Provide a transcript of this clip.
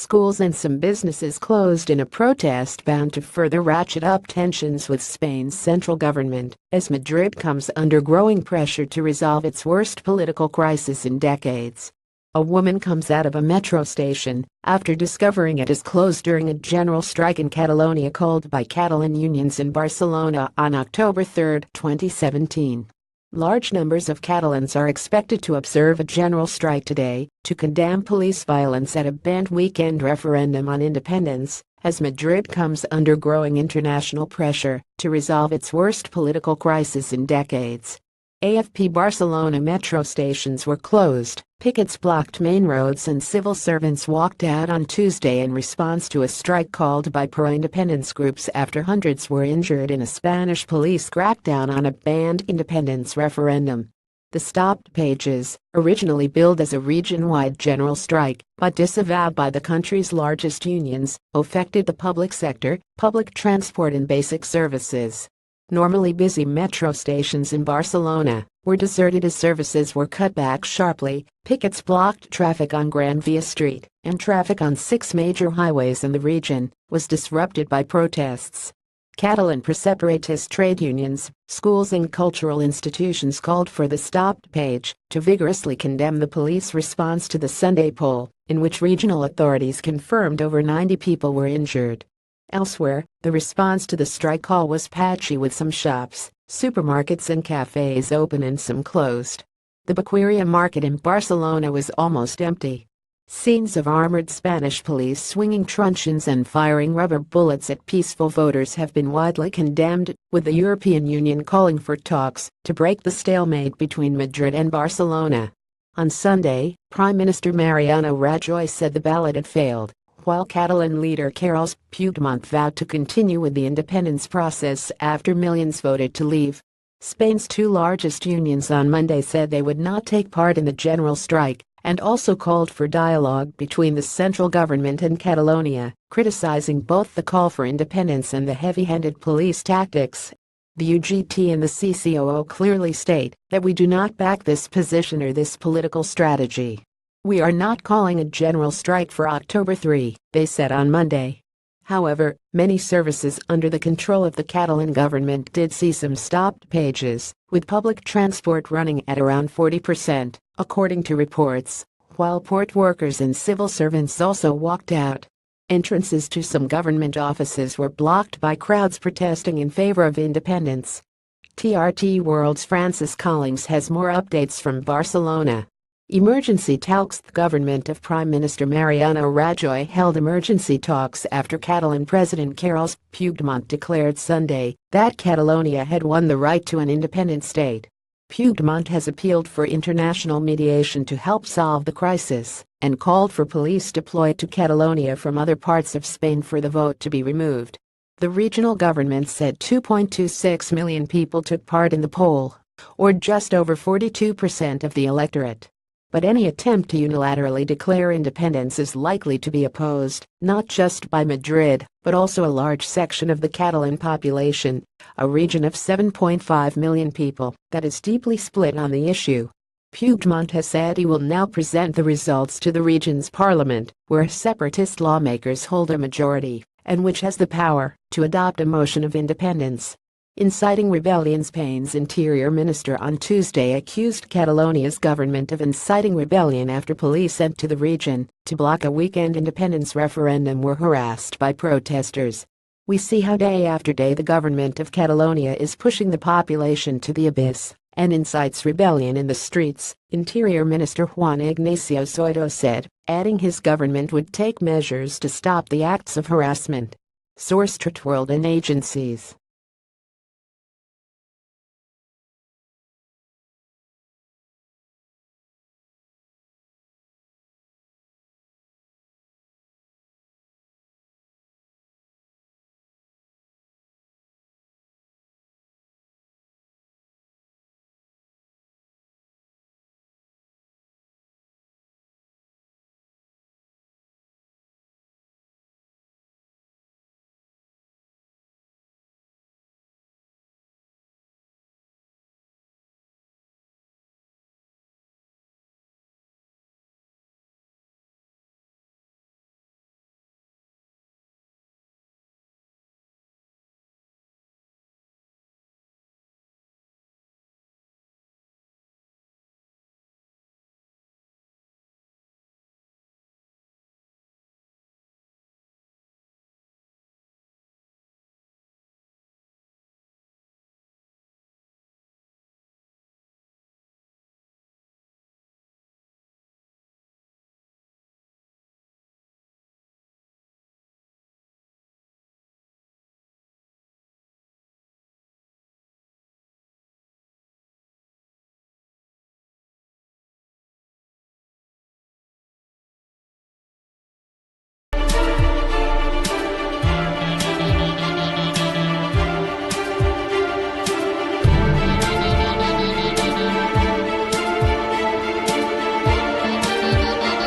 schools and some businesses closed in a protest bound to further ratchet up tensions with Spain's central government as Madrid comes under growing pressure to resolve its worst political crisis in decades. A woman comes out of a metro station after discovering it is closed during a general strike in Catalonia called by Catalan unions in Barcelona on October 3, 2017. Large numbers of Catalans are expected to observe a general strike today to condemn police violence at a banned weekend referendum on independence, as Madrid comes under growing international pressure to resolve its worst political crisis in decades. AFP Barcelona metro stations were closed, pickets blocked main roads and civil servants walked out on Tuesday in response to a strike called by pro-independence groups after hundreds were injured in a Spanish police crackdown on a banned independence referendum. The stopped pages, originally billed as a region-wide general strike but disavowed by the country's largest unions, affected the public sector, public transport and basic services. Normally busy metro stations in Barcelona were deserted as services were cut back sharply, pickets blocked traffic on Gran Via Street, and traffic on 6 major highways in the region was disrupted by protests. Catalan pro-separatist trade unions, schools and cultural institutions called for the stopped page to vigorously condemn the police response to the Sunday poll, in which regional authorities confirmed over 90 people were injured. Elsewhere, the response to the strike call was patchy with some shops, supermarkets and cafes open and some closed. The Bequeria market in Barcelona was almost empty. Scenes of armored Spanish police swinging truncheons and firing rubber bullets at peaceful voters have been widely condemned, with the European Union calling for talks to break the stalemate between Madrid and Barcelona. On Sunday, Prime Minister Mariano Rajoy said the ballot had failed, while Catalan leader Carles Puigdemont vowed to continue with the independence process after millions voted to leave. Spain's 2 largest unions on Monday said they would not take part in the general strike and also called for dialogue between the central government and Catalonia, criticizing both the call for independence and the heavy-handed police tactics. The UGT and the CCOO clearly state that we do not back this position or this political strategy. We are not calling a general strike for October 3, they said on Monday. However, many services under the control of the Catalan government did see some stopped pages, with public transport running at around 40%, according to reports, while port workers and civil servants also walked out. Entrances to some government offices were blocked by crowds protesting in favor of independence. TRT World's Francis Collings has more updates from Barcelona. Emergency talks. The government of Prime Minister Mariano Rajoy held emergency talks after Catalan President Carles Puigdemont declared Sunday that Catalonia had won the right to an independent state. Puigdemont has appealed for international mediation to help solve the crisis and called for police deployed to Catalonia from other parts of Spain for the vote to be removed. The regional government said 2.26 million people took part in the poll, or just over 42% of the electorate. But any attempt to unilaterally declare independence is likely to be opposed, not just by Madrid, but also a large section of the Catalan population, a region of 7.5 million people that is deeply split on the issue. Puigdemont has said he will now present the results to the region's parliament, where separatist lawmakers hold a majority, and which has the power to adopt a motion of independence. Inciting rebellion. Spain's interior minister on Tuesday accused Catalonia's government of inciting rebellion after police sent to the region to block a weekend independence referendum were harassed by protesters. We see how day after day the government of Catalonia is pushing the population to the abyss and incites rebellion in the streets, Interior Minister Juan Ignacio Zoido said, adding his government would take measures to stop the acts of harassment. Source: TRT World and agencies.